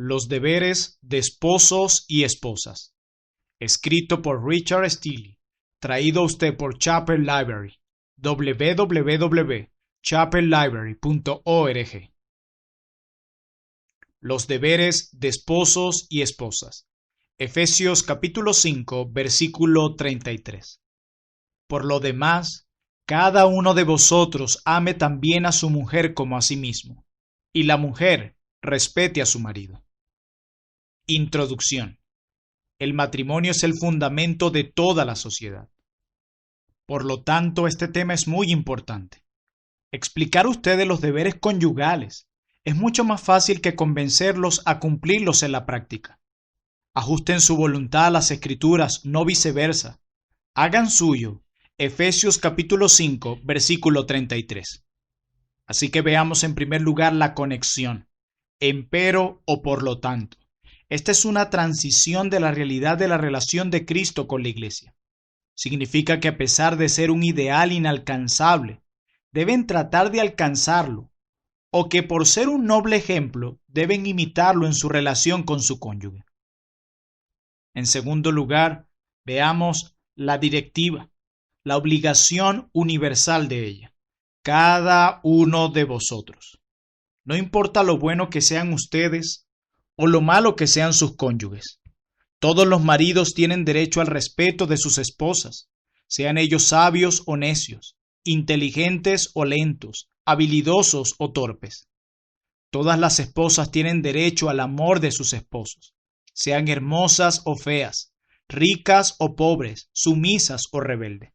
Los deberes de esposos y esposas. Escrito por Richard Steele. Traído a usted por Chapel Library. www.chapellibrary.org. Los deberes de esposos y esposas. Efesios capítulo 5, versículo 33. Por lo demás, cada uno de vosotros ame también a su mujer como a sí mismo, y la mujer respete a su marido. Introducción. El matrimonio es el fundamento de toda la sociedad. Por lo tanto, este tema es muy importante. Explicar a ustedes los deberes conyugales es mucho más fácil que convencerlos a cumplirlos en la práctica. Ajusten su voluntad a las Escrituras, no viceversa. Hagan suyo Efesios capítulo 5, versículo 33. Así que veamos en primer lugar la conexión. Empero o por lo tanto. Esta es una transición de la realidad de la relación de Cristo con la Iglesia. Significa que a pesar de ser un ideal inalcanzable, deben tratar de alcanzarlo, o que por ser un noble ejemplo, deben imitarlo en su relación con su cónyuge. En segundo lugar, veamos la directiva, la obligación universal de ella. Cada uno de vosotros. No importa lo bueno que sean ustedes o lo malo que sean sus cónyuges. Todos los maridos tienen derecho al respeto de sus esposas, sean ellos sabios o necios, inteligentes o lentos, habilidosos o torpes. Todas las esposas tienen derecho al amor de sus esposos, sean hermosas o feas, ricas o pobres, sumisas o rebeldes.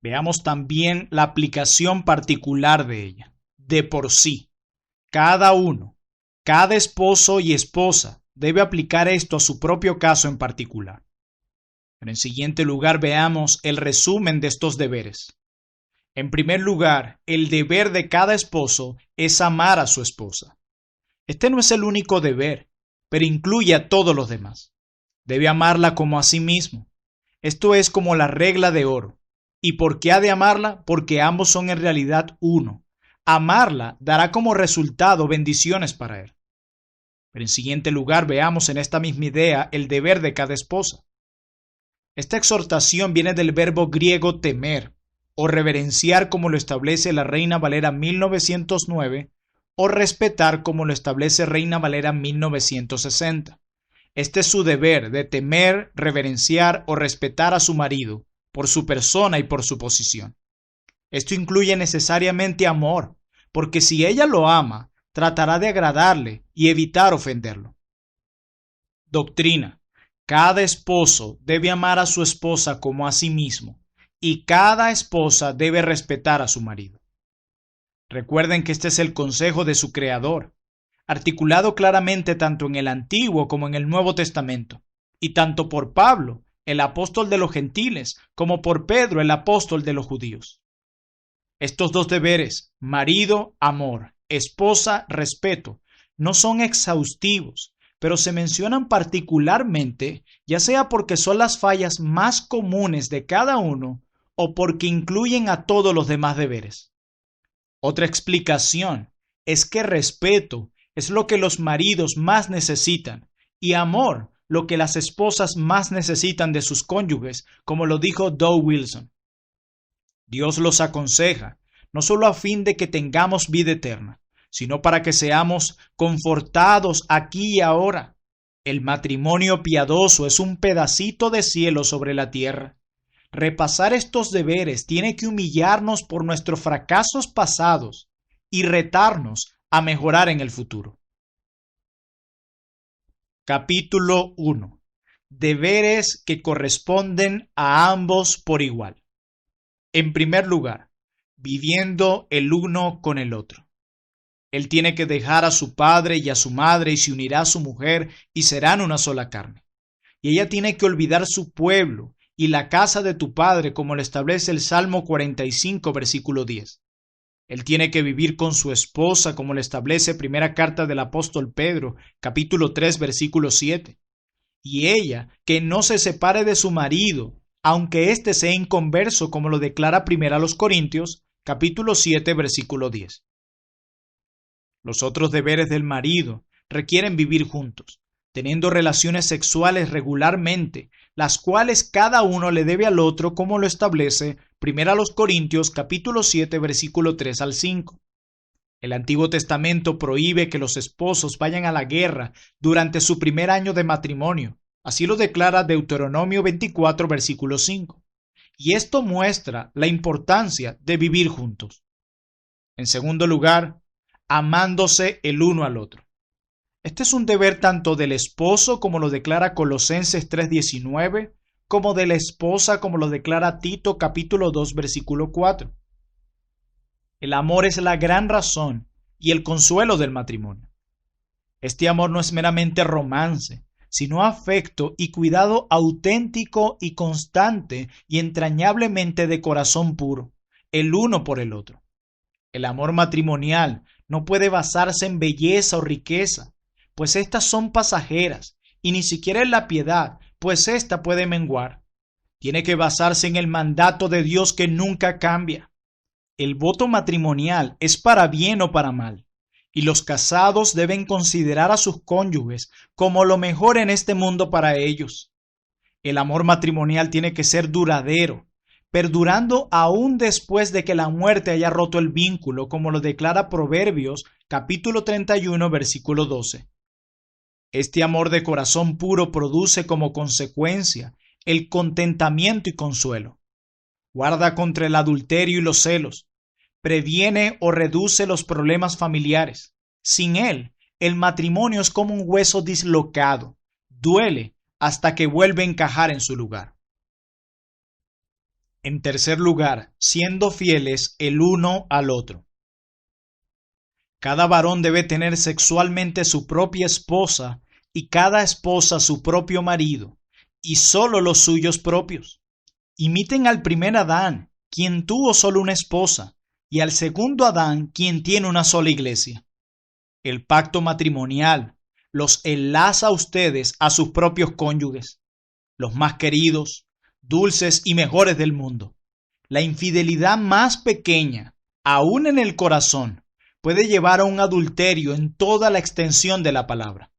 Veamos también la aplicación particular de ella. De por sí, cada esposo y esposa debe aplicar esto a su propio caso en particular. Pero en siguiente lugar veamos el resumen de estos deberes. En primer lugar, el deber de cada esposo es amar a su esposa. Este no es el único deber, pero incluye a todos los demás. Debe amarla como a sí mismo. Esto es como la regla de oro. ¿Y por qué ha de amarla? Porque ambos son en realidad uno. Amarla dará como resultado bendiciones para él. Pero en siguiente lugar veamos en esta misma idea el deber de cada esposa. Esta exhortación viene del verbo griego temer o reverenciar como lo establece la Reina Valera 1909 o respetar como lo establece Reina Valera 1960. Este es su deber de temer, reverenciar o respetar a su marido por su persona y por su posición. Esto incluye necesariamente amor, porque si ella lo ama, tratará de agradarle y evitar ofenderlo. Doctrina. Cada esposo debe amar a su esposa como a sí mismo, y cada esposa debe respetar a su marido. Recuerden que este es el consejo de su Creador, articulado claramente tanto en el Antiguo como en el Nuevo Testamento, y tanto por Pablo, el apóstol de los gentiles, como por Pedro, el apóstol de los judíos. Estos dos deberes, marido, amor, esposa, respeto, no son exhaustivos, pero se mencionan particularmente, ya sea porque son las fallas más comunes de cada uno o porque incluyen a todos los demás deberes. Otra explicación es que respeto es lo que los maridos más necesitan y amor lo que las esposas más necesitan de sus cónyuges, como lo dijo Doug Wilson. Dios los aconseja, no solo a fin de que tengamos vida eterna, sino para que seamos confortados aquí y ahora. El matrimonio piadoso es un pedacito de cielo sobre la tierra. Repasar estos deberes tiene que humillarnos por nuestros fracasos pasados y retarnos a mejorar en el futuro. Capítulo 1. Deberes que corresponden a ambos por igual. En primer lugar, viviendo el uno con el otro. Él tiene que dejar a su padre y a su madre y se unirá a su mujer y serán una sola carne. Y ella tiene que olvidar su pueblo y la casa de tu padre, como lo establece el Salmo 45, versículo 10. Él tiene que vivir con su esposa, como lo establece primera carta del apóstol Pedro, capítulo 3, versículo 7. Y ella, que no se separe de su marido, aunque éste sea inconverso, como lo declara primera a los Corintios, capítulo 7, versículo 10. Los otros deberes del marido requieren vivir juntos, teniendo relaciones sexuales regularmente, las cuales cada uno le debe al otro, como lo establece 1 Corintios capítulo 7, versículo 3 al 5. El Antiguo Testamento prohíbe que los esposos vayan a la guerra durante su primer año de matrimonio. Así lo declara Deuteronomio 24, versículo 5. Y esto muestra la importancia de vivir juntos. En segundo lugar, amándose el uno al otro. Este es un deber tanto del esposo, como lo declara Colosenses 3:19, como de la esposa, como lo declara Tito capítulo 2, versículo 4. El amor es la gran razón y el consuelo del matrimonio. Este amor no es meramente romance, sino afecto y cuidado auténtico y constante y entrañablemente de corazón puro, el uno por el otro. El amor matrimonial no puede basarse en belleza o riqueza, pues éstas son pasajeras, y ni siquiera en la piedad, pues ésta puede menguar. Tiene que basarse en el mandato de Dios que nunca cambia. El voto matrimonial es para bien o para mal, y los casados deben considerar a sus cónyuges como lo mejor en este mundo para ellos. El amor matrimonial tiene que ser duradero, perdurando aún después de que la muerte haya roto el vínculo, como lo declara Proverbios capítulo 31, versículo 12. Este amor de corazón puro produce como consecuencia el contentamiento y consuelo. Guarda contra el adulterio y los celos. Previene o reduce los problemas familiares. Sin él, el matrimonio es como un hueso dislocado. Duele hasta que vuelve a encajar en su lugar. En tercer lugar, siendo fieles el uno al otro. Cada varón debe tener sexualmente su propia esposa y cada esposa su propio marido, y solo los suyos propios. Imiten al primer Adán, quien tuvo solo una esposa, y al segundo Adán, quien tiene una sola iglesia. El pacto matrimonial los enlaza a ustedes a sus propios cónyuges, los más queridos, dulces y mejores del mundo. La infidelidad más pequeña, aún en el corazón, puede llevar a un adulterio en toda la extensión de la palabra.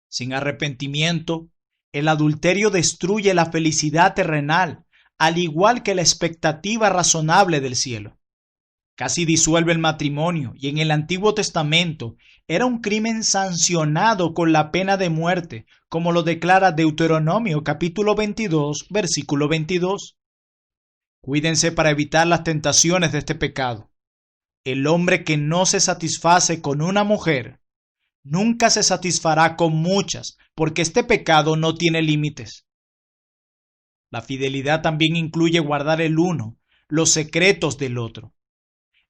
Sin arrepentimiento, el adulterio destruye la felicidad terrenal, al igual que la expectativa razonable del cielo. Casi disuelve el matrimonio, y en el Antiguo Testamento era un crimen sancionado con la pena de muerte, como lo declara Deuteronomio capítulo 22, versículo 22. Cuídense para evitar las tentaciones de este pecado. El hombre que no se satisface con una mujer, nunca se satisfará con muchas, porque este pecado no tiene límites. La fidelidad también incluye guardar el uno los secretos del otro.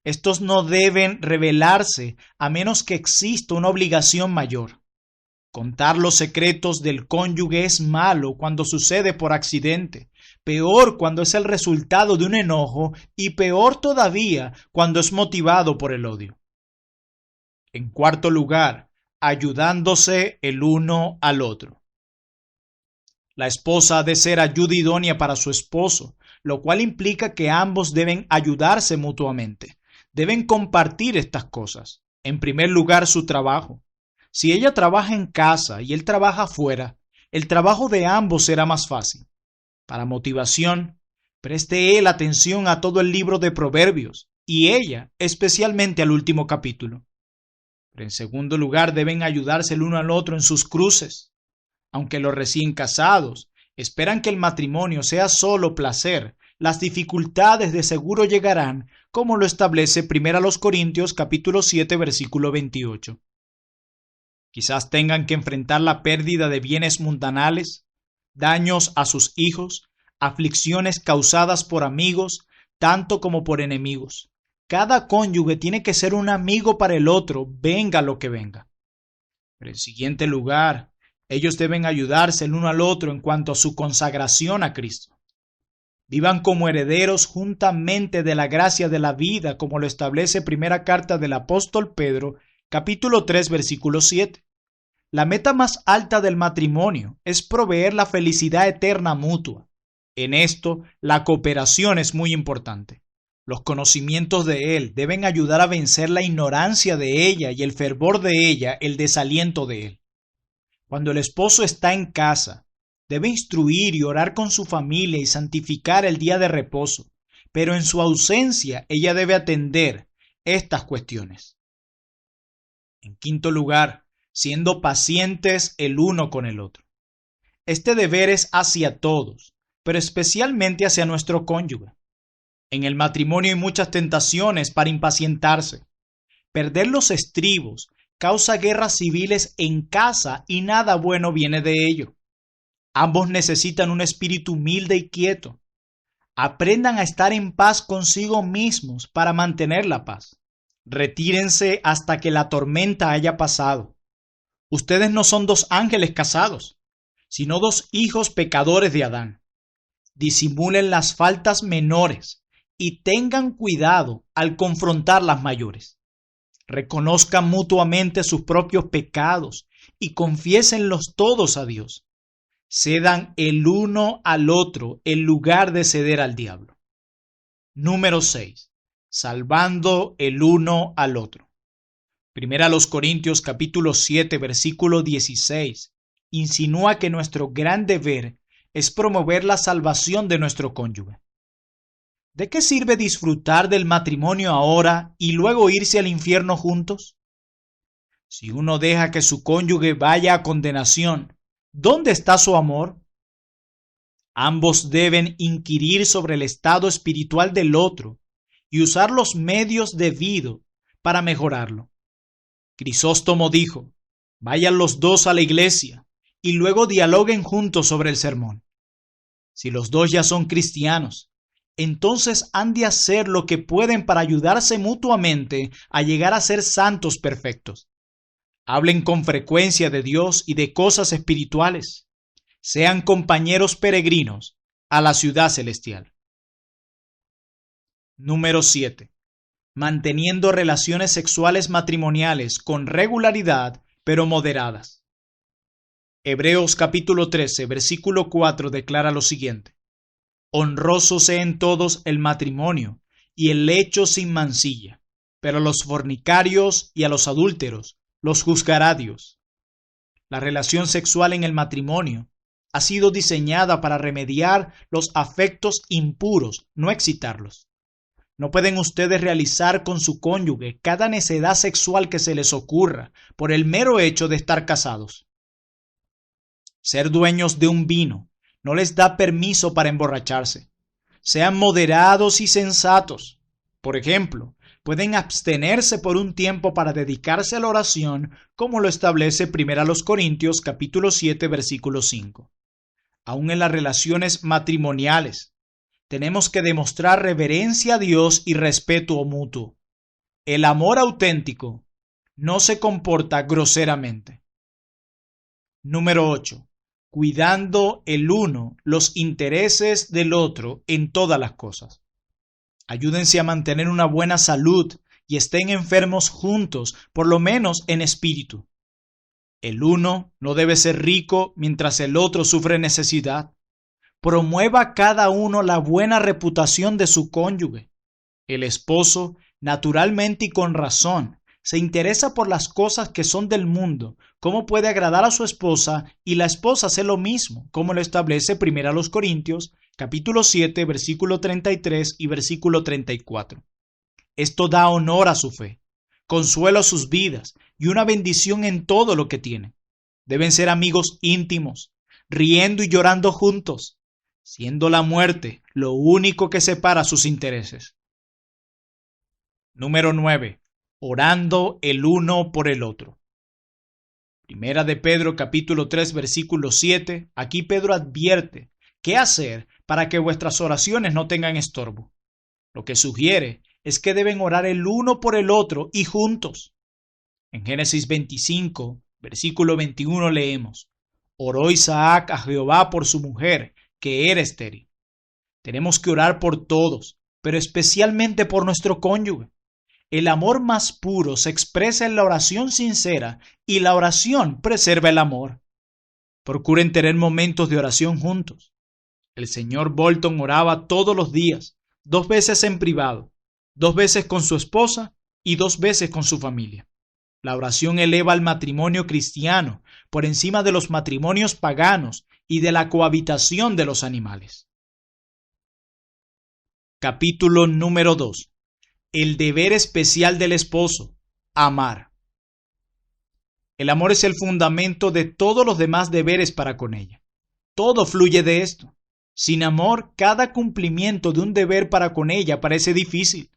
Estos no deben revelarse a menos que exista una obligación mayor. Contar los secretos del cónyuge es malo cuando sucede por accidente, peor cuando es el resultado de un enojo y peor todavía cuando es motivado por el odio. En cuarto lugar, ayudándose el uno al otro. La esposa ha de ser ayuda idónea para su esposo, lo cual implica que ambos deben ayudarse mutuamente. Deben compartir estas cosas. En primer lugar, su trabajo. Si ella trabaja en casa y él trabaja afuera, el trabajo de ambos será más fácil. Para motivación, preste él atención a todo el libro de Proverbios y ella especialmente al último capítulo. Pero en segundo lugar, deben ayudarse el uno al otro en sus cruces. Aunque los recién casados esperan que el matrimonio sea solo placer, las dificultades de seguro llegarán, como lo establece 1 Corintios capítulo 7, versículo 28. Quizás tengan que enfrentar la pérdida de bienes mundanales, daños a sus hijos, aflicciones causadas por amigos, tanto como por enemigos. Cada cónyuge tiene que ser un amigo para el otro, venga lo que venga. Pero en siguiente lugar, ellos deben ayudarse el uno al otro en cuanto a su consagración a Cristo. Vivan como herederos juntamente de la gracia de la vida, como lo establece primera carta del apóstol Pedro, capítulo 3, versículo 7. La meta más alta del matrimonio es proveer la felicidad eterna mutua. En esto, la cooperación es muy importante. Los conocimientos de él deben ayudar a vencer la ignorancia de ella y el fervor de ella, el desaliento de él. Cuando el esposo está en casa, debe instruir y orar con su familia y santificar el día de reposo, pero en su ausencia ella debe atender estas cuestiones. En quinto lugar, siendo pacientes el uno con el otro. Este deber es hacia todos, pero especialmente hacia nuestro cónyuge. En el matrimonio hay muchas tentaciones para impacientarse. Perder los estribos causa guerras civiles en casa y nada bueno viene de ello. Ambos necesitan un espíritu humilde y quieto. Aprendan a estar en paz consigo mismos para mantener la paz. Retírense hasta que la tormenta haya pasado. Ustedes no son dos ángeles casados, sino dos hijos pecadores de Adán. Disimulen las faltas menores y tengan cuidado al confrontar las mayores. Reconozcan mutuamente sus propios pecados y confiésenlos todos a Dios. Cedan el uno al otro en lugar de ceder al diablo. Número 6. Salvando el uno al otro. Primera a los Corintios capítulo 7 versículo 16 insinúa que nuestro gran deber es promover la salvación de nuestro cónyuge. ¿De qué sirve disfrutar del matrimonio ahora y luego irse al infierno juntos? Si uno deja que su cónyuge vaya a condenación, ¿dónde está su amor? Ambos deben inquirir sobre el estado espiritual del otro y usar los medios debidos para mejorarlo. Crisóstomo dijo: vayan los dos a la iglesia y luego dialoguen juntos sobre el sermón. Si los dos ya son cristianos, entonces han de hacer lo que pueden para ayudarse mutuamente a llegar a ser santos perfectos. Hablen con frecuencia de Dios y de cosas espirituales. Sean compañeros peregrinos a la ciudad celestial. Número 7. Manteniendo relaciones sexuales matrimoniales con regularidad, pero moderadas. Hebreos capítulo 13, versículo 4 declara lo siguiente: honroso sea en todos el matrimonio y el lecho sin mancilla, pero a los fornicarios y a los adúlteros los juzgará Dios. La relación sexual en el matrimonio ha sido diseñada para remediar los afectos impuros, no excitarlos. No pueden ustedes realizar con su cónyuge cada necedad sexual que se les ocurra por el mero hecho de estar casados. Ser dueños de un vino no les da permiso para emborracharse. Sean moderados y sensatos. Por ejemplo, pueden abstenerse por un tiempo para dedicarse a la oración, como lo establece 1 Corintios capítulo 7, versículo 5. Aún en las relaciones matrimoniales, tenemos que demostrar reverencia a Dios y respeto mutuo. El amor auténtico no se comporta groseramente. Número 8. Cuidando el uno los intereses del otro en todas las cosas. Ayúdense a mantener una buena salud y estén enfermos juntos, por lo menos en espíritu. El uno no debe ser rico mientras el otro sufre necesidad. Promueva cada uno la buena reputación de su cónyuge. El esposo, naturalmente y con razón, se interesa por las cosas que son del mundo, cómo puede agradar a su esposa, y la esposa hace lo mismo, como lo establece 1 Corintios, capítulo 7, versículo 33 y versículo 34. Esto da honor a su fe, consuelo a sus vidas y una bendición en todo lo que tienen. Deben ser amigos íntimos, riendo y llorando juntos, siendo la muerte lo único que separa sus intereses. Número 9. Orando el uno por el otro. Primera de Pedro capítulo 3 versículo 7. Aquí Pedro advierte qué hacer para que vuestras oraciones no tengan estorbo. Lo que sugiere es que deben orar el uno por el otro y juntos. En Génesis 25 versículo 21 leemos: oró Isaac a Jehová por su mujer, que era estéril. Tenemos que orar por todos, pero especialmente por nuestro cónyuge. El amor más puro se expresa en la oración sincera y la oración preserva el amor. Procuren tener momentos de oración juntos. El señor Bolton oraba todos los días, 2 veces en privado, 2 veces con su esposa y 2 veces con su familia. La oración eleva al matrimonio cristiano por encima de los matrimonios paganos y de la cohabitación de los animales. Capítulo número 2. El deber especial del esposo: amar. El amor es el fundamento de todos los demás deberes para con ella. Todo fluye de esto. Sin amor, cada cumplimiento de un deber para con ella parece difícil.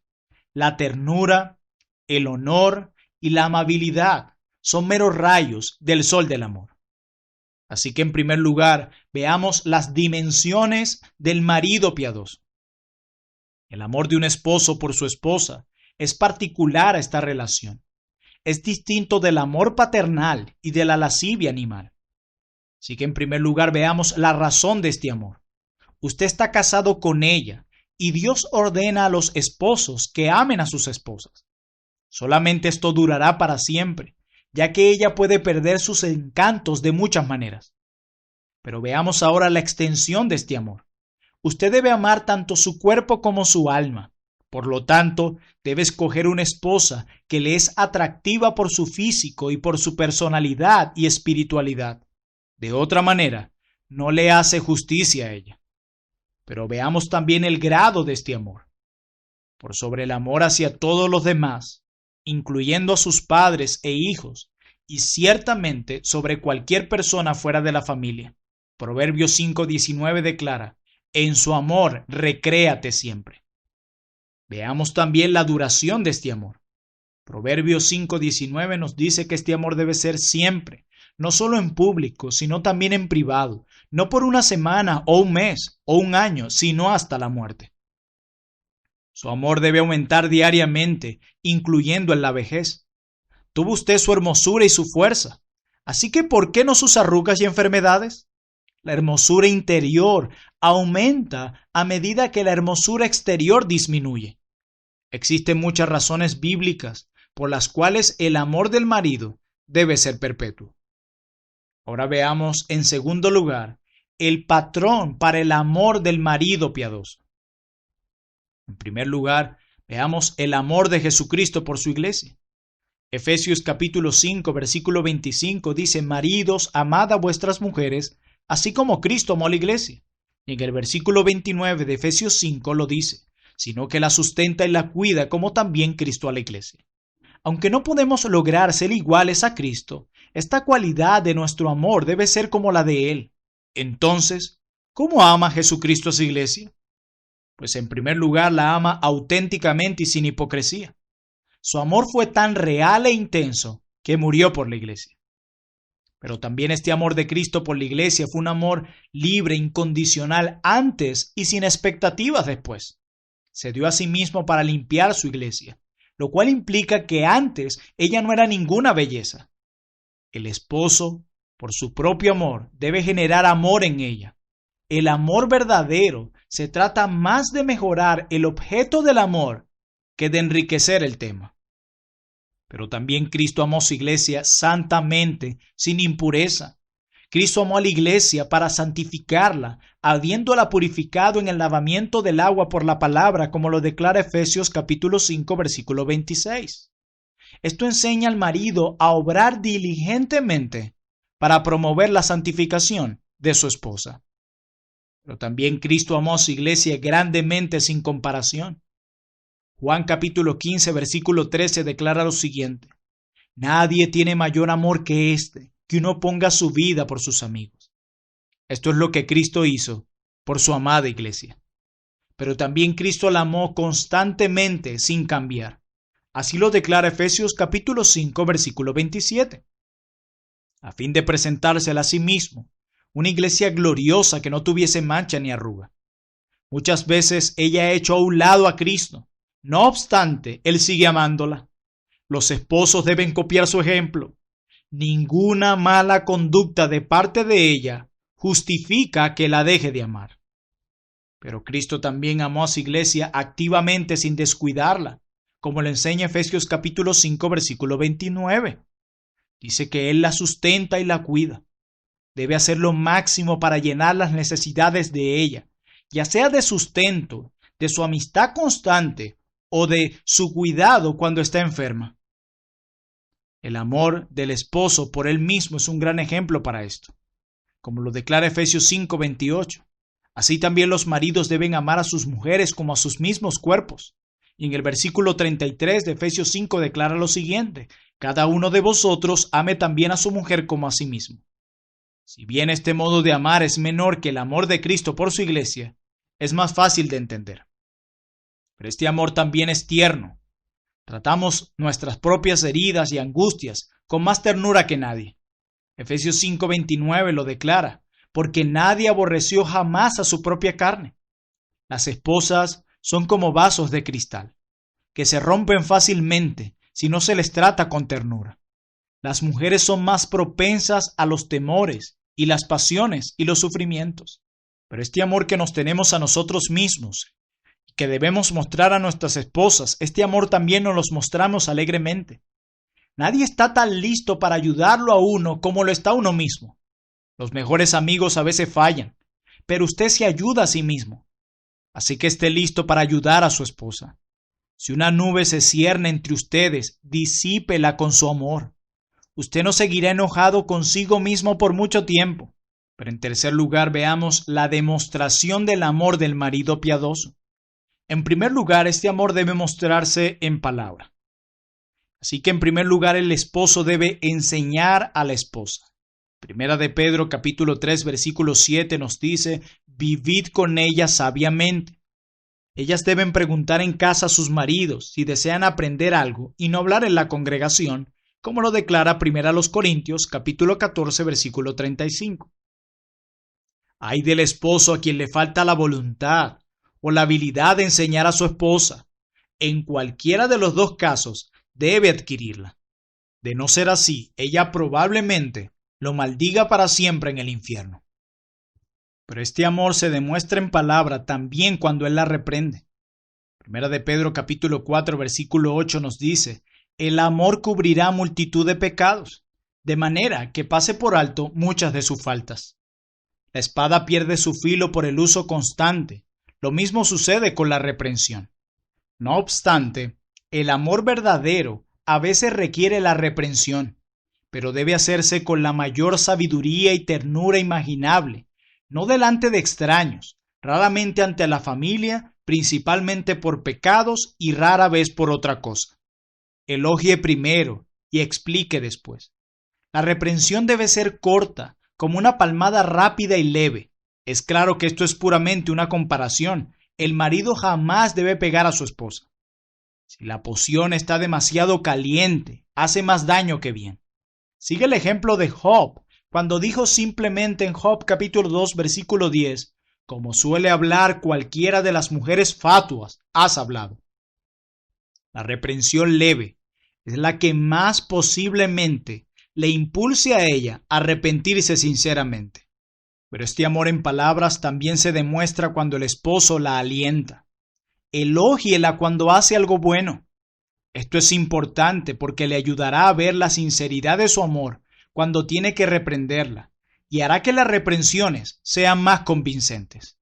La ternura, el honor y la amabilidad son meros rayos del sol del amor. Así que en primer lugar, veamos las dimensiones del marido piadoso. El amor de un esposo por su esposa es particular a esta relación. Es distinto del amor paternal y de la lascivia animal. Así que en primer lugar veamos la razón de este amor. Usted está casado con ella y Dios ordena a los esposos que amen a sus esposas. Solamente esto durará para siempre, ya que ella puede perder sus encantos de muchas maneras. Pero veamos ahora la extensión de este amor. Usted debe amar tanto su cuerpo como su alma. Por lo tanto, debe escoger una esposa que le es atractiva por su físico y por su personalidad y espiritualidad. De otra manera, no le hace justicia a ella. Pero veamos también el grado de este amor. Por sobre el amor hacia todos los demás, incluyendo a sus padres e hijos, y ciertamente sobre cualquier persona fuera de la familia. Proverbios 5:19 declara: en su amor recréate siempre. Veamos también la duración de este amor. Proverbios 5:19 nos dice que este amor debe ser siempre, no solo en público, sino también en privado, no por una semana o un mes o un año, sino hasta la muerte. Su amor debe aumentar diariamente, incluyendo en la vejez. Tuvo usted su hermosura y su fuerza, así que ¿por qué no sus arrugas y enfermedades? La hermosura interior aumenta a medida que la hermosura exterior disminuye. Existen muchas razones bíblicas por las cuales el amor del marido debe ser perpetuo. Ahora veamos, en segundo lugar, el patrón para el amor del marido piadoso. En primer lugar, veamos el amor de Jesucristo por su iglesia. Efesios capítulo 5, versículo 25 dice: maridos, amad a vuestras mujeres, así como Cristo amó a la iglesia. Y en el versículo 29 de Efesios 5 lo dice: sino que la sustenta y la cuida como también Cristo a la iglesia. Aunque no podemos lograr ser iguales a Cristo, esta cualidad de nuestro amor debe ser como la de Él. Entonces, ¿cómo ama Jesucristo a su iglesia? Pues en primer lugar la ama auténticamente y sin hipocresía. Su amor fue tan real e intenso que murió por la iglesia. Pero también este amor de Cristo por la iglesia fue un amor libre, incondicional antes y sin expectativas después. Se dio a sí mismo para limpiar su iglesia, lo cual implica que antes ella no era ninguna belleza. El esposo, por su propio amor, debe generar amor en ella. El amor verdadero se trata más de mejorar el objeto del amor que de enriquecer el tema. Pero también Cristo amó a su iglesia santamente, sin impureza. Cristo amó a la iglesia para santificarla, habiéndola purificado en el lavamiento del agua por la palabra, como lo declara Efesios capítulo 5, versículo 26. Esto enseña al marido a obrar diligentemente para promover la santificación de su esposa. Pero también Cristo amó a su iglesia grandemente sin comparación. Juan capítulo 15, versículo 13 declara lo siguiente: nadie tiene mayor amor que este, que uno ponga su vida por sus amigos. Esto es lo que Cristo hizo por su amada iglesia. Pero también Cristo la amó constantemente sin cambiar. Así lo declara Efesios capítulo 5, versículo 27. A fin de presentársela a sí mismo, una iglesia gloriosa que no tuviese mancha ni arruga. Muchas veces ella ha hecho a un lado a Cristo. No obstante, Él sigue amándola. Los esposos deben copiar su ejemplo. Ninguna mala conducta de parte de ella justifica que la deje de amar. Pero Cristo también amó a su iglesia activamente sin descuidarla, como le enseña Efesios capítulo 5, versículo 29. Dice que Él la sustenta y la cuida. Debe hacer lo máximo para llenar las necesidades de ella, ya sea de sustento, de su amistad constante o de su cuidado cuando está enferma. El amor del esposo por él mismo es un gran ejemplo para esto, como lo declara Efesios 5:28. Así también los maridos deben amar a sus mujeres como a sus mismos cuerpos. Y en el versículo 33 de Efesios 5 declara lo siguiente: cada uno de vosotros ame también a su mujer como a sí mismo. Si bien este modo de amar es menor que el amor de Cristo por su iglesia, es más fácil de entender. Pero este amor también es tierno. Tratamos nuestras propias heridas y angustias con más ternura que nadie. Efesios 5:29 lo declara: porque nadie aborreció jamás a su propia carne. Las esposas son como vasos de cristal, que se rompen fácilmente si no se les trata con ternura. Las mujeres son más propensas a los temores y las pasiones y los sufrimientos. Pero este amor que nos tenemos a nosotros mismos y que debemos mostrar a nuestras esposas, este amor también nos los mostramos alegremente. Nadie está tan listo para ayudarlo a uno como lo está uno mismo. Los mejores amigos a veces fallan, pero usted se ayuda a sí mismo. Así que esté listo para ayudar a su esposa. Si una nube se cierne entre ustedes, disípela con su amor. Usted no seguirá enojado consigo mismo por mucho tiempo. Pero en tercer lugar, veamos la demostración del amor del marido piadoso. En primer lugar, este amor debe mostrarse en palabra. Así que en primer lugar, el esposo debe enseñar a la esposa. Primera de Pedro capítulo 3 versículo 7 nos dice: vivid con ellas sabiamente. Ellas deben preguntar en casa a sus maridos si desean aprender algo y no hablar en la congregación, como lo declara Primera a los Corintios capítulo 14 versículo 35. Ay del esposo a quien le falta la voluntad o la habilidad de enseñar a su esposa. En cualquiera de los dos casos debe adquirirla. De no ser así, ella probablemente lo maldiga para siempre en el infierno. Pero este amor se demuestra en palabra también cuando él la reprende. Primera de Pedro capítulo 4 versículo 8 nos dice: el amor cubrirá multitud de pecados, de manera que pase por alto muchas de sus faltas. La espada pierde su filo por el uso constante. Lo mismo sucede con la reprensión. No obstante, el amor verdadero a veces requiere la reprensión, pero debe hacerse con la mayor sabiduría y ternura imaginable, no delante de extraños, raramente ante la familia, principalmente por pecados y rara vez por otra cosa. Elogie primero y explique después. La reprensión debe ser corta, como una palmada rápida y leve. Es claro que esto es puramente una comparación. El marido jamás debe pegar a su esposa. Si la poción está demasiado caliente, hace más daño que bien. Sigue el ejemplo de Job, cuando dijo simplemente en Job capítulo 2 versículo 10: como suele hablar cualquiera de las mujeres fatuas, has hablado. La reprensión leve es la que más posiblemente le impulse a ella a arrepentirse sinceramente. Pero este amor en palabras también se demuestra cuando el esposo la alienta. Elógiela cuando hace algo bueno. Esto es importante porque le ayudará a ver la sinceridad de su amor cuando tiene que reprenderla y hará que las reprensiones sean más convincentes.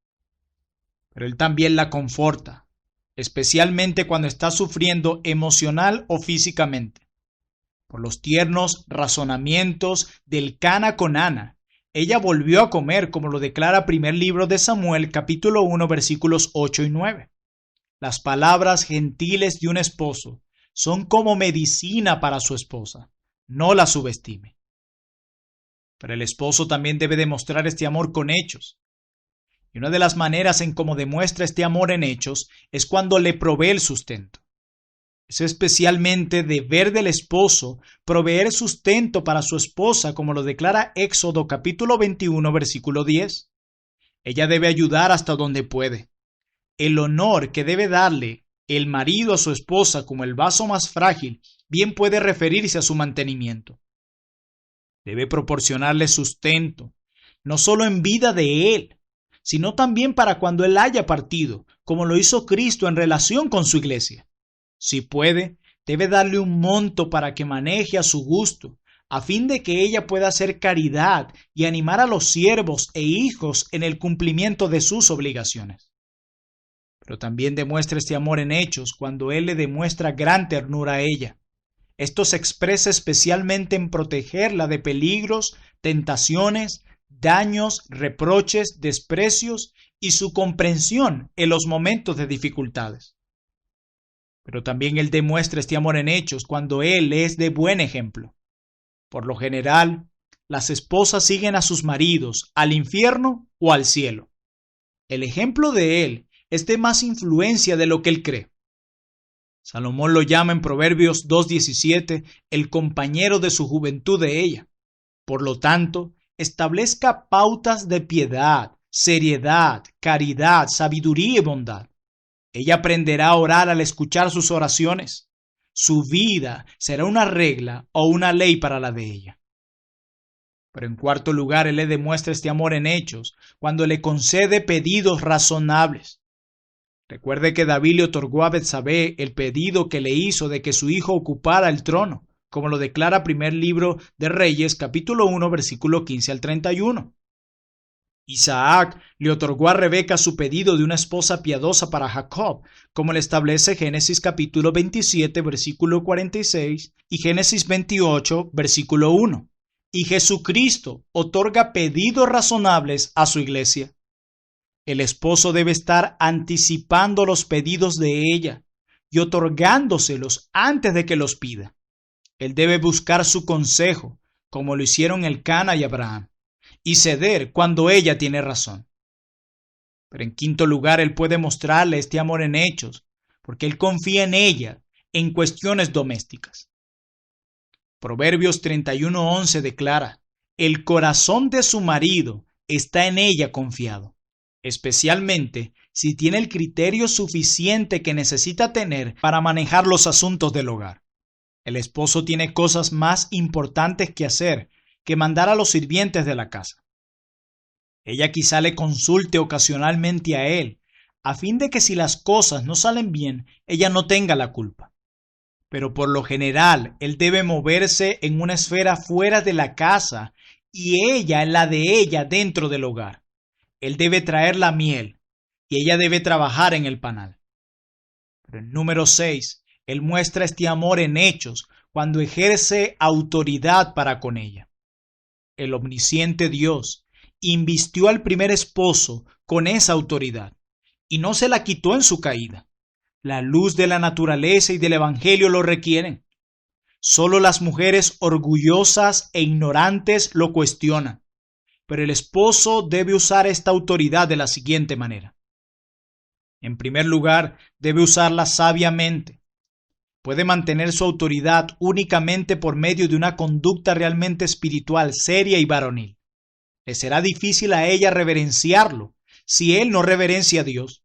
Pero él también la conforta, especialmente cuando está sufriendo emocional o físicamente. Por los tiernos razonamientos del Cana con Ana, ella volvió a comer, como lo declara primer libro de Samuel, capítulo 1, versículos 8 y 9. Las palabras gentiles de un esposo son como medicina para su esposa. No la subestime. Pero el esposo también debe demostrar este amor con hechos. Y una de las maneras en cómo demuestra este amor en hechos es cuando le provee el sustento. Es especialmente deber del esposo proveer sustento para su esposa, como lo declara Éxodo capítulo 21, versículo 10. Ella debe ayudar hasta donde puede. El honor que debe darle el marido a su esposa como el vaso más frágil bien puede referirse a su mantenimiento. Debe proporcionarle sustento, no solo en vida de él, sino también para cuando él haya partido, como lo hizo Cristo en relación con su iglesia. Si puede, debe darle un monto para que maneje a su gusto, a fin de que ella pueda hacer caridad y animar a los siervos e hijos en el cumplimiento de sus obligaciones. Pero también demuestra este amor en hechos cuando él le demuestra gran ternura a ella. Esto se expresa especialmente en protegerla de peligros, tentaciones, daños, reproches, desprecios y su comprensión en los momentos de dificultades. Pero también él demuestra este amor en hechos cuando él es de buen ejemplo. Por lo general, las esposas siguen a sus maridos al infierno o al cielo. El ejemplo de él es de más influencia de lo que él cree. Salomón lo llama en Proverbios 2:17 el compañero de su juventud de ella. Por lo tanto, establezca pautas de piedad, seriedad, caridad, sabiduría y bondad. Ella aprenderá a orar al escuchar sus oraciones. Su vida será una regla o una ley para la de ella. Pero en cuarto lugar, él le demuestra este amor en hechos cuando le concede pedidos razonables. Recuerde que David le otorgó a Betsabé el pedido que le hizo de que su hijo ocupara el trono, como lo declara primer libro de Reyes, capítulo 1, versículo 15 al 31. Isaac le otorgó a Rebeca su pedido de una esposa piadosa para Jacob, como le establece Génesis capítulo 27, versículo 46 y Génesis 28, versículo 1. Y Jesucristo otorga pedidos razonables a su iglesia. El esposo debe estar anticipando los pedidos de ella y otorgándoselos antes de que los pida. Él debe buscar su consejo, como lo hicieron Elcana y Abraham, y ceder cuando ella tiene razón. Pero en quinto lugar, él puede mostrarle este amor en hechos, porque él confía en ella en cuestiones domésticas. Proverbios 31:11 declara: el corazón de su marido está en ella confiado, especialmente si tiene el criterio suficiente que necesita tener para manejar los asuntos del hogar. El esposo tiene cosas más importantes que hacer que mandar a los sirvientes de la casa. Ella quizá le consulte ocasionalmente a él, a fin de que si las cosas no salen bien, ella no tenga la culpa. Pero por lo general, él debe moverse en una esfera fuera de la casa y ella en la de ella dentro del hogar. Él debe traer la miel y ella debe trabajar en el panal. Pero en número 6, él muestra este amor en hechos cuando ejerce autoridad para con ella. El omnisciente Dios invistió al primer esposo con esa autoridad y no se la quitó en su caída. La luz de la naturaleza y del evangelio lo requieren. Solo las mujeres orgullosas e ignorantes lo cuestionan, pero el esposo debe usar esta autoridad de la siguiente manera. En primer lugar, debe usarla sabiamente. Puede mantener su autoridad únicamente por medio de una conducta realmente espiritual, seria y varonil. Le será difícil a ella reverenciarlo si él no reverencia a Dios.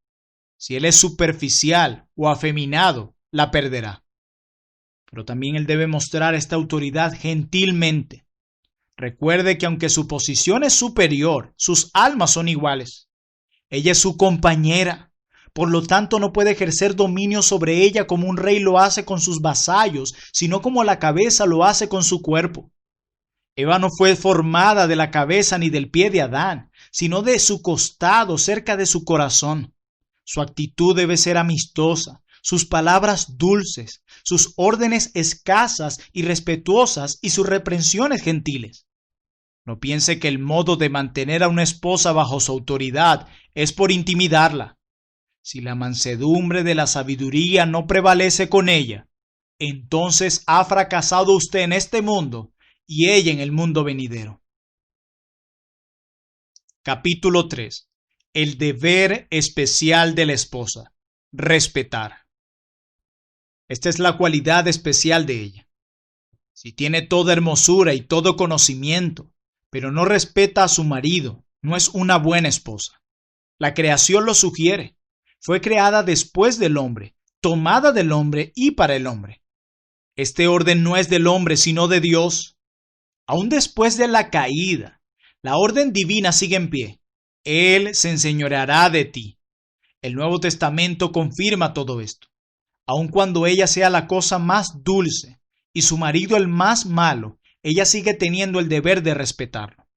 Si él es superficial o afeminado, la perderá. Pero también él debe mostrar esta autoridad gentilmente. Recuerde que aunque su posición es superior, sus almas son iguales. Ella es su compañera. Por lo tanto, no puede ejercer dominio sobre ella como un rey lo hace con sus vasallos, sino como la cabeza lo hace con su cuerpo. Eva no fue formada de la cabeza ni del pie de Adán, sino de su costado, cerca de su corazón. Su actitud debe ser amistosa, sus palabras dulces, sus órdenes escasas y respetuosas y sus reprensiones gentiles. No piense que el modo de mantener a una esposa bajo su autoridad es por intimidarla. Si la mansedumbre de la sabiduría no prevalece con ella, entonces ha fracasado usted en este mundo y ella en el mundo venidero. Capítulo 3. El deber especial de la esposa: respetar. Esta es la cualidad especial de ella. Si tiene toda hermosura y todo conocimiento, pero no respeta a su marido, no es una buena esposa. La creación lo sugiere. Fue creada después del hombre, tomada del hombre y para el hombre. Este orden no es del hombre, sino de Dios. Aún después de la caída, la orden divina sigue en pie. Él se enseñoreará de ti. El Nuevo Testamento confirma todo esto. Aun cuando ella sea la cosa más dulce y su marido el más malo, ella sigue teniendo el deber de respetarlo.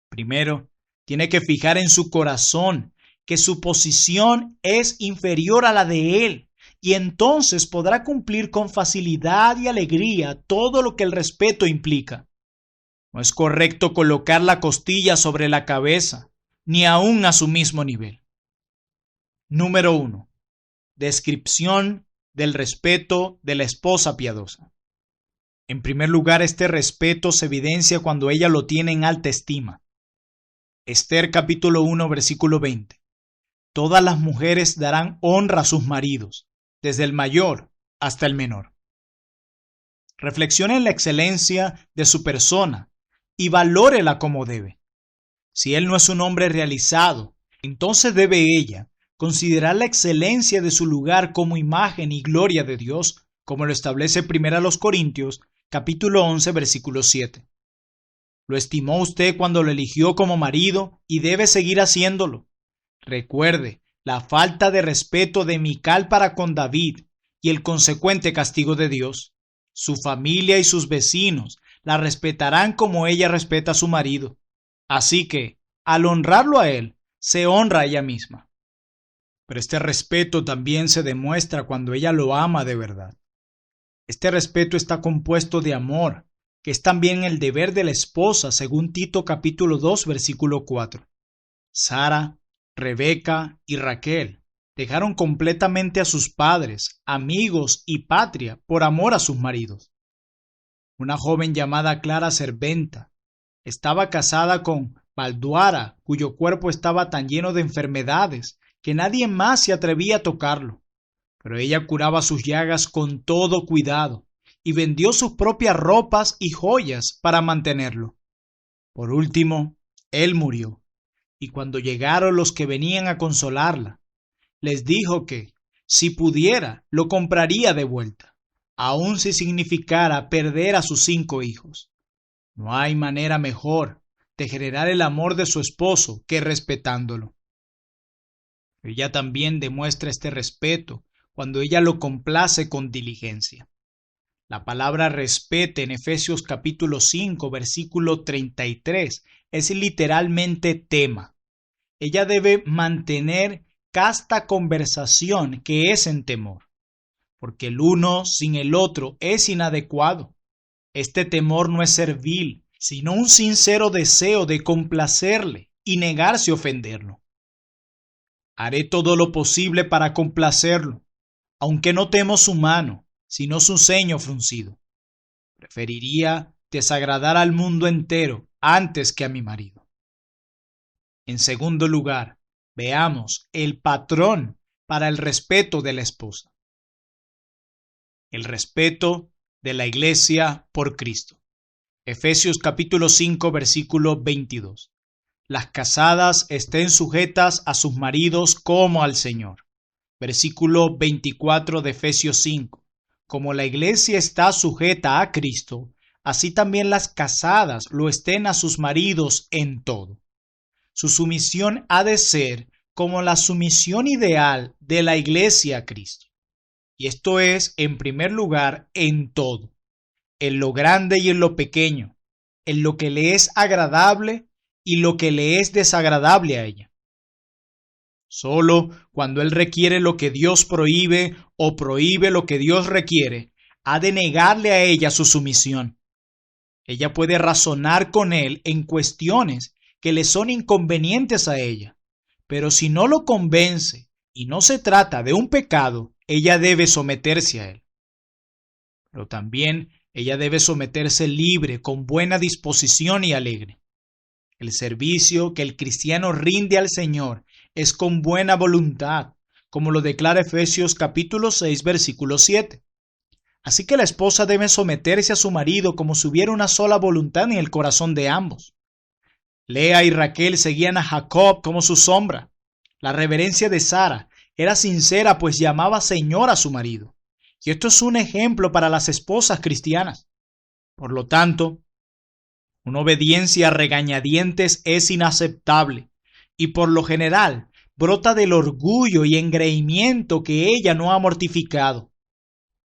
Primero, tiene que fijar en su corazón que su posición es inferior a la de él, y entonces podrá cumplir con facilidad y alegría todo lo que el respeto implica. No es correcto colocar la costilla sobre la cabeza, ni aún a su mismo nivel. Número 1. Descripción del respeto de la esposa piadosa. En primer lugar, este respeto se evidencia cuando ella lo tiene en alta estima. Esther capítulo 1, versículo 20. Todas las mujeres darán honra a sus maridos, desde el mayor hasta el menor. Reflexione en la excelencia de su persona y valórela como debe. Si él no es un hombre realizado, entonces debe ella considerar la excelencia de su lugar como imagen y gloria de Dios, como lo establece 1 Corintios, capítulo 11, versículo 7. Lo estimó usted cuando lo eligió como marido y debe seguir haciéndolo. Recuerde la falta de respeto de Mical para con David y el consecuente castigo de Dios. Su familia y sus vecinos la respetarán como ella respeta a su marido. Así que, al honrarlo a él, se honra a ella misma. Pero este respeto también se demuestra cuando ella lo ama de verdad. Este respeto está compuesto de amor, que es también el deber de la esposa, según Tito capítulo 2, versículo 4. Sara, Rebeca y Raquel dejaron completamente a sus padres, amigos y patria por amor a sus maridos. Una joven llamada Clara Serventa estaba casada con Balduara, cuyo cuerpo estaba tan lleno de enfermedades que nadie más se atrevía a tocarlo. Pero ella curaba sus llagas con todo cuidado y vendió sus propias ropas y joyas para mantenerlo. Por último, él murió, y cuando llegaron los que venían a consolarla, les dijo que, si pudiera, lo compraría de vuelta, aun si significara perder a sus 5 hijos. No hay manera mejor de generar el amor de su esposo que respetándolo. Ella también demuestra este respeto cuando ella lo complace con diligencia. La palabra respete en Efesios capítulo 5, versículo 33 es literalmente tema. Ella debe mantener casta conversación que es en temor, porque el uno sin el otro es inadecuado. Este temor no es servil, sino un sincero deseo de complacerle y negarse a ofenderlo. Haré todo lo posible para complacerlo, aunque no temo su mano, sino su ceño fruncido. Preferiría desagradar al mundo entero antes que a mi marido. En segundo lugar, veamos el patrón para el respeto de la esposa. El respeto de la iglesia por Cristo. Efesios capítulo 5, versículo 22. Las casadas estén sujetas a sus maridos como al Señor. Versículo 24 de Efesios 5. Como la iglesia está sujeta a Cristo, así también las casadas lo estén a sus maridos en todo. Su sumisión ha de ser como la sumisión ideal de la iglesia a Cristo. Y esto es, en primer lugar, en todo, en lo grande y en lo pequeño, en lo que le es agradable y lo que le es desagradable a ella. Solo cuando él requiere lo que Dios prohíbe o prohíbe lo que Dios requiere, ha de negarle a ella su sumisión. Ella puede razonar con él en cuestiones que le son inconvenientes a ella, pero si no lo convence y no se trata de un pecado, ella debe someterse a él. Pero también ella debe someterse libre, con buena disposición y alegre. El servicio que el cristiano rinde al Señor es con buena voluntad, como lo declara Efesios capítulo 6, versículo 7. Así que la esposa debe someterse a su marido como si hubiera una sola voluntad en el corazón de ambos. Lea y Raquel seguían a Jacob como su sombra. La reverencia de Sara era sincera, pues llamaba Señor a su marido. Y esto es un ejemplo para las esposas cristianas. Por lo tanto, una obediencia a regañadientes es inaceptable y por lo general brota del orgullo y engreimiento que ella no ha mortificado.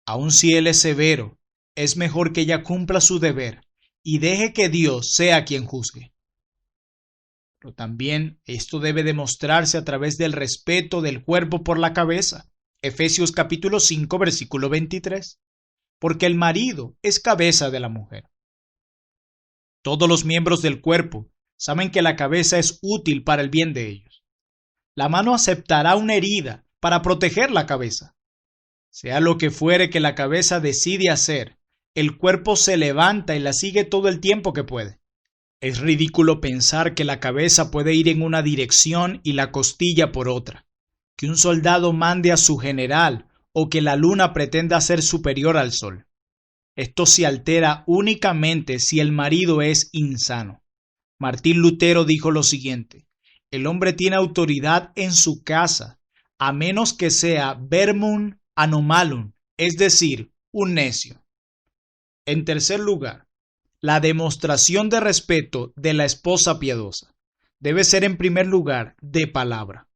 Aun si él es severo, es mejor que ella cumpla su deber y deje que Dios sea quien juzgue. Pero también esto debe demostrarse a través del respeto del cuerpo por la cabeza. Efesios capítulo 5, versículo 23. Porque el marido es cabeza de la mujer. Todos los miembros del cuerpo saben que la cabeza es útil para el bien de ellos. La mano aceptará una herida para proteger la cabeza. Sea lo que fuere que la cabeza decide hacer, el cuerpo se levanta y la sigue todo el tiempo que puede. Es ridículo pensar que la cabeza puede ir en una dirección y la costilla por otra, que un soldado mande a su general o que la luna pretenda ser superior al sol. Esto se altera únicamente si el marido es insano. Martín Lutero dijo lo siguiente: el hombre tiene autoridad en su casa, a menos que sea verbum anomalum, es decir, un necio. En tercer lugar, la demostración de respeto de la esposa piadosa debe ser en primer lugar de palabra.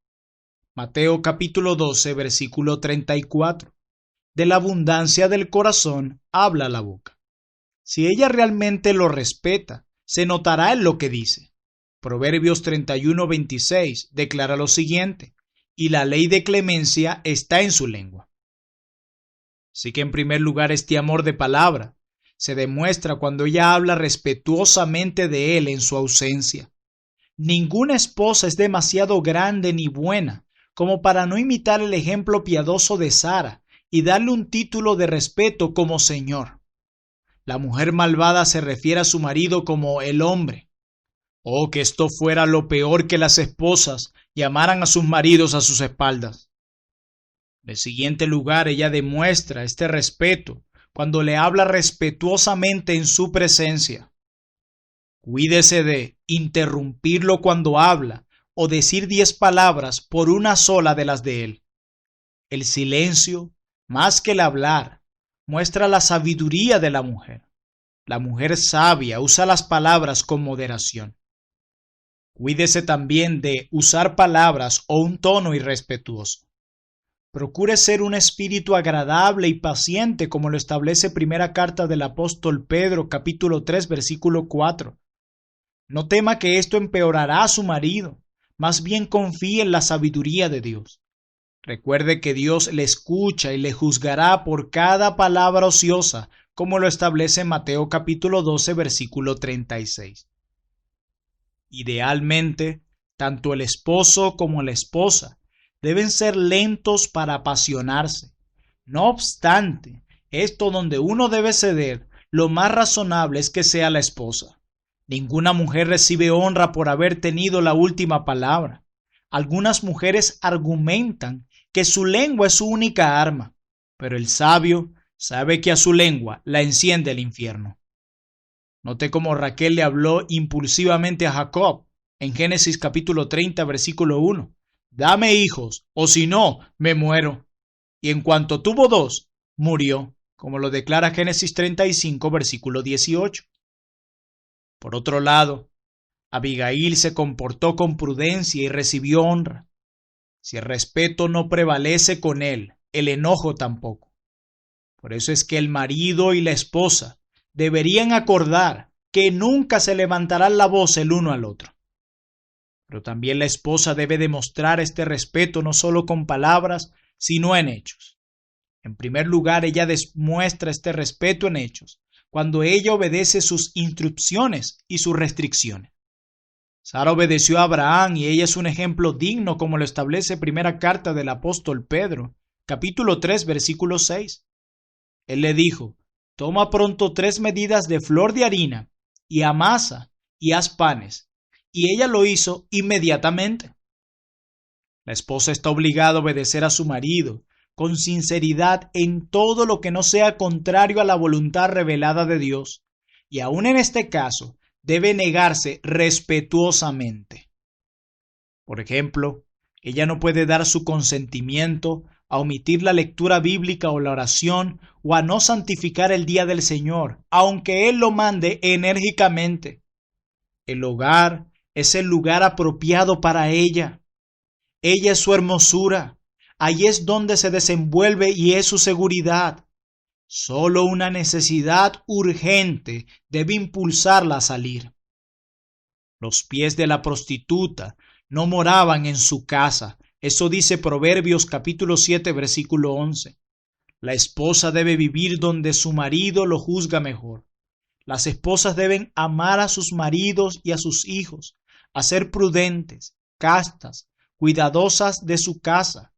Mateo capítulo 12, versículo 34. De la abundancia del corazón habla la boca. Si ella realmente lo respeta, se notará en lo que dice. Proverbios 31, 26 declara lo siguiente: y la ley de clemencia está en su lengua. Así que en primer lugar este amor de palabra se demuestra cuando ella habla respetuosamente de él en su ausencia. Ninguna esposa es demasiado grande ni buena como para no imitar el ejemplo piadoso de Sara y darle un título de respeto como señor. La mujer malvada se refiere a su marido como el hombre. Oh, que esto fuera lo peor, que las esposas llamaran a sus maridos a sus espaldas. En el siguiente lugar, ella demuestra este respeto cuando le habla respetuosamente en su presencia. Cuídese de interrumpirlo cuando habla o decir 10 palabras por una sola de las de él. El silencio, más que el hablar, muestra la sabiduría de la mujer. La mujer sabia usa las palabras con moderación. Cuídese también de usar palabras o un tono irrespetuoso. Procure ser un espíritu agradable y paciente, como lo establece primera carta del apóstol Pedro, capítulo 3, versículo 4. No tema que esto empeorará a su marido, más bien confíe en la sabiduría de Dios. Recuerde que Dios le escucha y le juzgará por cada palabra ociosa, como lo establece Mateo capítulo 12, versículo 36. Idealmente, tanto el esposo como la esposa deben ser lentos para apasionarse. No obstante, esto donde uno debe ceder, lo más razonable es que sea la esposa. Ninguna mujer recibe honra por haber tenido la última palabra. Algunas mujeres argumentan que su lengua es su única arma, pero el sabio sabe que a su lengua la enciende el infierno. Note cómo Raquel le habló impulsivamente a Jacob en Génesis capítulo 30, versículo 1. Dame hijos, o si no, me muero. Y en cuanto tuvo 2, murió, como lo declara Génesis 35, versículo 18. Por otro lado, Abigail se comportó con prudencia y recibió honra. Si el respeto no prevalece con él, el enojo tampoco. Por eso es que el marido y la esposa deberían acordar que nunca se levantarán la voz el uno al otro. Pero también la esposa debe demostrar este respeto no solo con palabras, sino en hechos. En primer lugar, ella demuestra este respeto en hechos, cuando ella obedece sus instrucciones y sus restricciones. Sara obedeció a Abraham y ella es un ejemplo digno, como lo establece primera carta del apóstol Pedro, capítulo 3, versículo 6. Él le dijo: toma pronto 3 medidas de flor de harina y amasa y haz panes. Y ella lo hizo inmediatamente. La esposa está obligada a obedecer a su marido con sinceridad en todo lo que no sea contrario a la voluntad revelada de Dios, y aún en este caso debe negarse respetuosamente. Por ejemplo, ella no puede dar su consentimiento a omitir la lectura bíblica o la oración o a no santificar el día del Señor, aunque Él lo mande enérgicamente. El hogar es el lugar apropiado para ella. Ella es su hermosura. Allí es donde se desenvuelve y es su seguridad. Solo una necesidad urgente debe impulsarla a salir. Los pies de la prostituta no moraban en su casa. Eso dice Proverbios capítulo 7, versículo 11. La esposa debe vivir donde su marido lo juzga mejor. Las esposas deben amar a sus maridos y a sus hijos, a ser prudentes, castas, cuidadosas de su casa,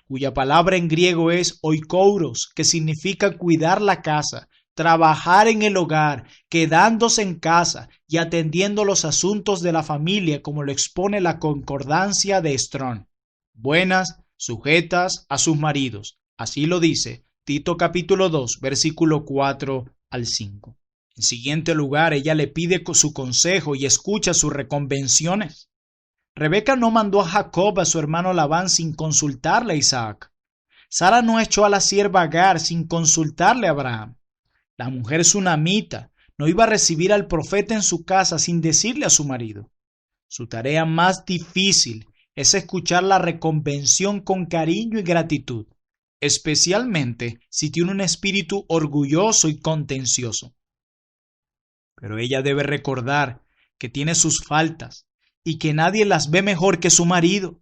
cuya palabra en griego es oikouros, que significa cuidar la casa, trabajar en el hogar, quedándose en casa y atendiendo los asuntos de la familia, como lo expone la concordancia de Strong. Buenas, sujetas a sus maridos. Así lo dice Tito capítulo 2, versículo 4 al 5. En siguiente lugar, ella le pide su consejo y escucha sus reconvenciones. Rebeca no mandó a Jacob a su hermano Labán sin consultarle a Isaac. Sara no echó a la sierva Agar sin consultarle a Abraham. La mujer sunamita no iba a recibir al profeta en su casa sin decirle a su marido. Su tarea más difícil es escuchar la reconvención con cariño y gratitud, especialmente si tiene un espíritu orgulloso y contencioso. Pero ella debe recordar que tiene sus faltas y que nadie las ve mejor que su marido.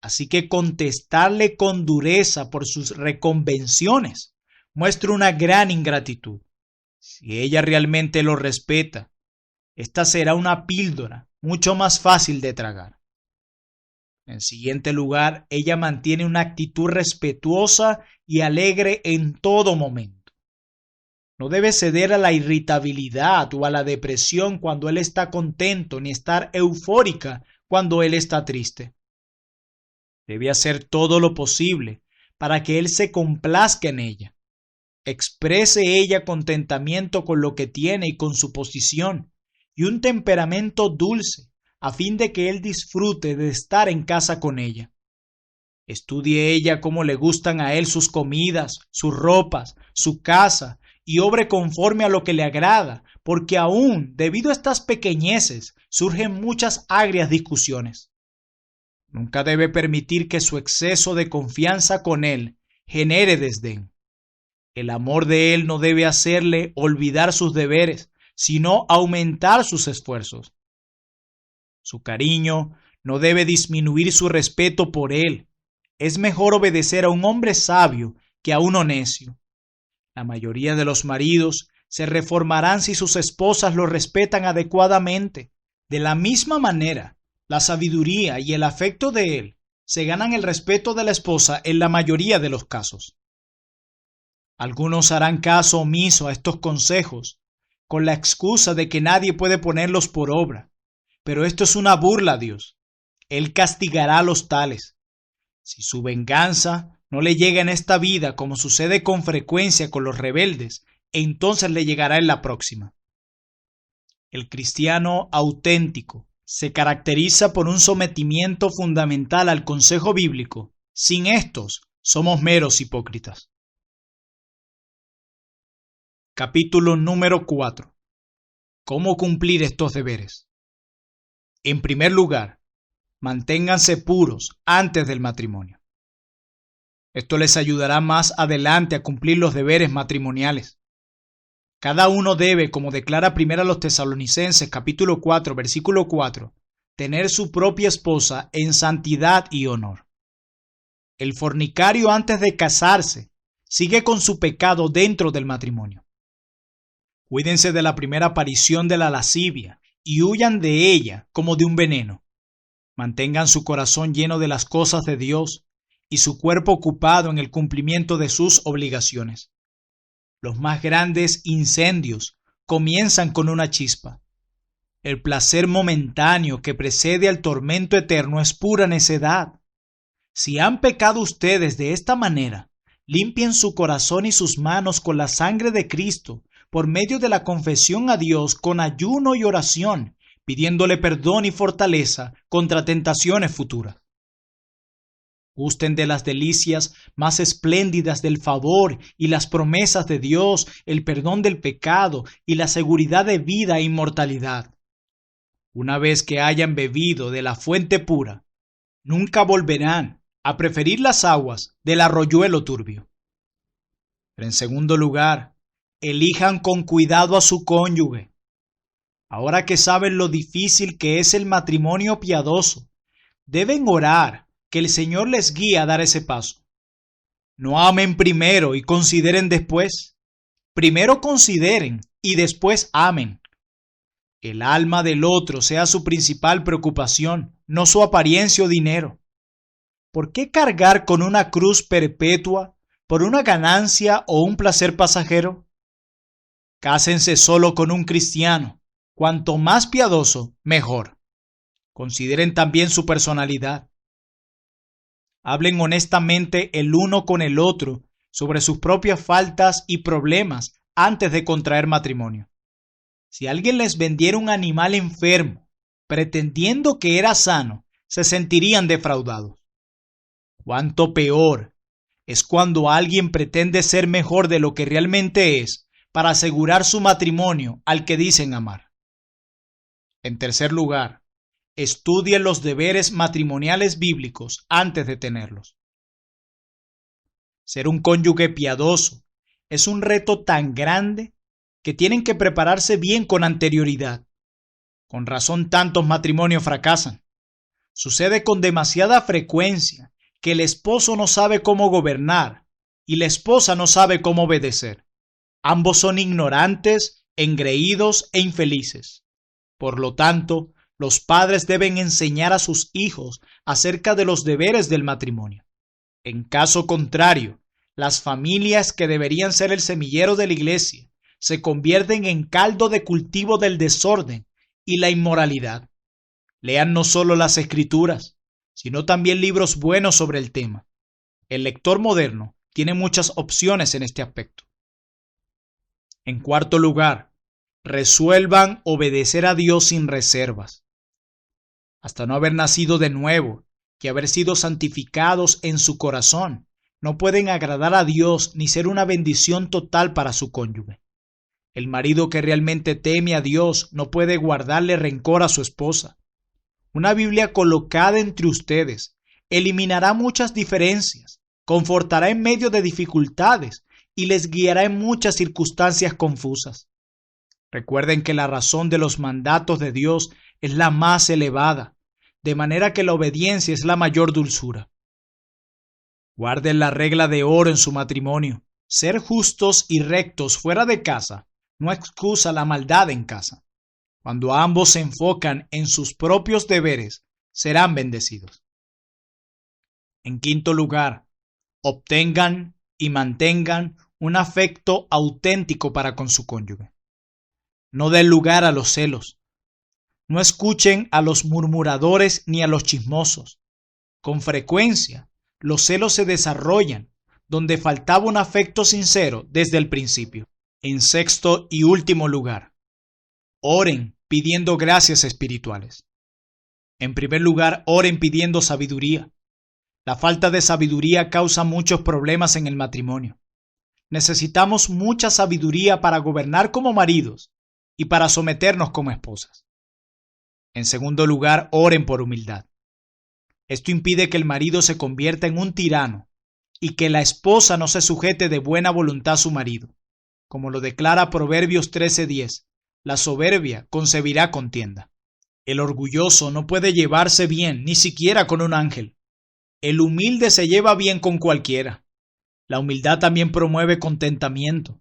Así que contestarle con dureza por sus reconvenciones muestra una gran ingratitud. Si ella realmente lo respeta, esta será una píldora mucho más fácil de tragar. En siguiente lugar, ella mantiene una actitud respetuosa y alegre en todo momento. No debe ceder a la irritabilidad o a la depresión cuando él está contento, ni estar eufórica cuando él está triste. Debe hacer todo lo posible para que él se complazca en ella. Exprese ella contentamiento con lo que tiene y con su posición, y un temperamento dulce, a fin de que él disfrute de estar en casa con ella. Estudie ella cómo le gustan a él sus comidas, sus ropas, su casa, y obre conforme a lo que le agrada, porque aún, debido a estas pequeñeces, surgen muchas agrias discusiones. Nunca debe permitir que su exceso de confianza con él genere desdén. El amor de él no debe hacerle olvidar sus deberes, sino aumentar sus esfuerzos. Su cariño no debe disminuir su respeto por él. Es mejor obedecer a un hombre sabio que a uno necio. La mayoría de los maridos se reformarán si sus esposas lo respetan adecuadamente. De la misma manera, la sabiduría y el afecto de él se ganan el respeto de la esposa en la mayoría de los casos. Algunos harán caso omiso a estos consejos con la excusa de que nadie puede ponerlos por obra, pero esto es una burla a Dios. Él castigará a los tales. Si su venganza no le llega en esta vida, como sucede con frecuencia con los rebeldes, entonces le llegará en la próxima. El cristiano auténtico se caracteriza por un sometimiento fundamental al consejo bíblico. Sin estos, somos meros hipócritas. Capítulo número 4. ¿Cómo cumplir estos deberes? En primer lugar, manténganse puros antes del matrimonio. Esto les ayudará más adelante a cumplir los deberes matrimoniales. Cada uno debe, como declara primero a los Tesalonicenses capítulo 4, versículo 4, tener su propia esposa en santidad y honor. El fornicario antes de casarse sigue con su pecado dentro del matrimonio. Cuídense de la primera aparición de la lascivia y huyan de ella como de un veneno. Mantengan su corazón lleno de las cosas de Dios y su cuerpo ocupado en el cumplimiento de sus obligaciones. Los más grandes incendios comienzan con una chispa. El placer momentáneo que precede al tormento eterno es pura necedad. Si han pecado ustedes de esta manera, limpien su corazón y sus manos con la sangre de Cristo por medio de la confesión a Dios con ayuno y oración, pidiéndole perdón y fortaleza contra tentaciones futuras. Gusten de las delicias más espléndidas del favor y las promesas de Dios, el perdón del pecado y la seguridad de vida e inmortalidad. Una vez que hayan bebido de la fuente pura, nunca volverán a preferir las aguas del arroyuelo turbio. Pero en segundo lugar, elijan con cuidado a su cónyuge. Ahora que saben lo difícil que es el matrimonio piadoso, deben orar que el Señor les guíe a dar ese paso. No amen primero y consideren después. Primero consideren y después amen. El alma del otro sea su principal preocupación, no su apariencia o dinero. ¿Por qué cargar con una cruz perpetua por una ganancia o un placer pasajero? Cásense solo con un cristiano. Cuanto más piadoso, mejor. Consideren también su personalidad. Hablen honestamente el uno con el otro sobre sus propias faltas y problemas antes de contraer matrimonio. Si alguien les vendiera un animal enfermo, pretendiendo que era sano, se sentirían defraudados. Cuánto peor es cuando alguien pretende ser mejor de lo que realmente es para asegurar su matrimonio al que dicen amar. En tercer lugar, estudien los deberes matrimoniales bíblicos antes de tenerlos. Ser un cónyuge piadoso es un reto tan grande que tienen que prepararse bien con anterioridad. Con razón tantos matrimonios fracasan. Sucede con demasiada frecuencia que el esposo no sabe cómo gobernar y la esposa no sabe cómo obedecer. Ambos son ignorantes, engreídos e infelices. Por lo tanto, los padres deben enseñar a sus hijos acerca de los deberes del matrimonio. En caso contrario, las familias que deberían ser el semillero de la iglesia se convierten en caldo de cultivo del desorden y la inmoralidad. Lean no solo las escrituras, sino también libros buenos sobre el tema. El lector moderno tiene muchas opciones en este aspecto. En cuarto lugar, resuelvan obedecer a Dios sin reservas. Hasta no haber nacido de nuevo y haber sido santificados en su corazón, no pueden agradar a Dios ni ser una bendición total para su cónyuge. El marido que realmente teme a Dios no puede guardarle rencor a su esposa. Una Biblia colocada entre ustedes eliminará muchas diferencias, confortará en medio de dificultades y les guiará en muchas circunstancias confusas. Recuerden que la razón de los mandatos de Dios es la más elevada, de manera que la obediencia es la mayor dulzura. Guarden la regla de oro en su matrimonio. Ser justos y rectos fuera de casa no excusa la maldad en casa. Cuando ambos se enfocan en sus propios deberes, serán bendecidos. En quinto lugar, obtengan y mantengan un afecto auténtico para con su cónyuge. No den lugar a los celos. No escuchen a los murmuradores ni a los chismosos. Con frecuencia, los celos se desarrollan donde faltaba un afecto sincero desde el principio. En sexto y último lugar, oren pidiendo gracias espirituales. En primer lugar, oren pidiendo sabiduría. La falta de sabiduría causa muchos problemas en el matrimonio. Necesitamos mucha sabiduría para gobernar como maridos y para someternos como esposas. En segundo lugar, oren por humildad. Esto impide que el marido se convierta en un tirano y que la esposa no se sujete de buena voluntad a su marido. Como lo declara Proverbios 13:10, la soberbia concebirá contienda. El orgulloso no puede llevarse bien ni siquiera con un ángel. El humilde se lleva bien con cualquiera. La humildad también promueve contentamiento.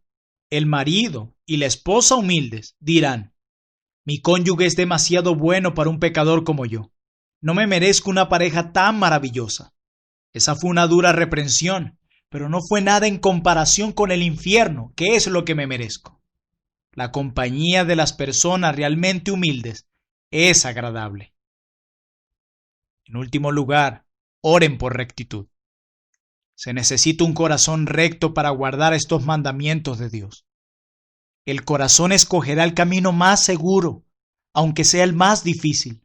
El marido y la esposa humildes dirán: mi cónyuge es demasiado bueno para un pecador como yo. No me merezco una pareja tan maravillosa. Esa fue una dura reprensión, pero no fue nada en comparación con el infierno, que es lo que me merezco. La compañía de las personas realmente humildes es agradable. En último lugar, oren por rectitud. Se necesita un corazón recto para guardar estos mandamientos de Dios. El corazón escogerá el camino más seguro, aunque sea el más difícil.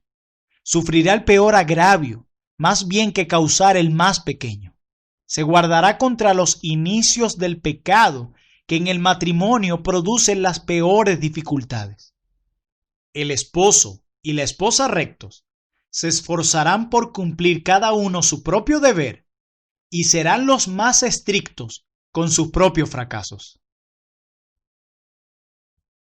Sufrirá el peor agravio, más bien que causar el más pequeño. Se guardará contra los inicios del pecado que en el matrimonio producen las peores dificultades. El esposo y la esposa rectos se esforzarán por cumplir cada uno su propio deber y serán los más estrictos con sus propios fracasos.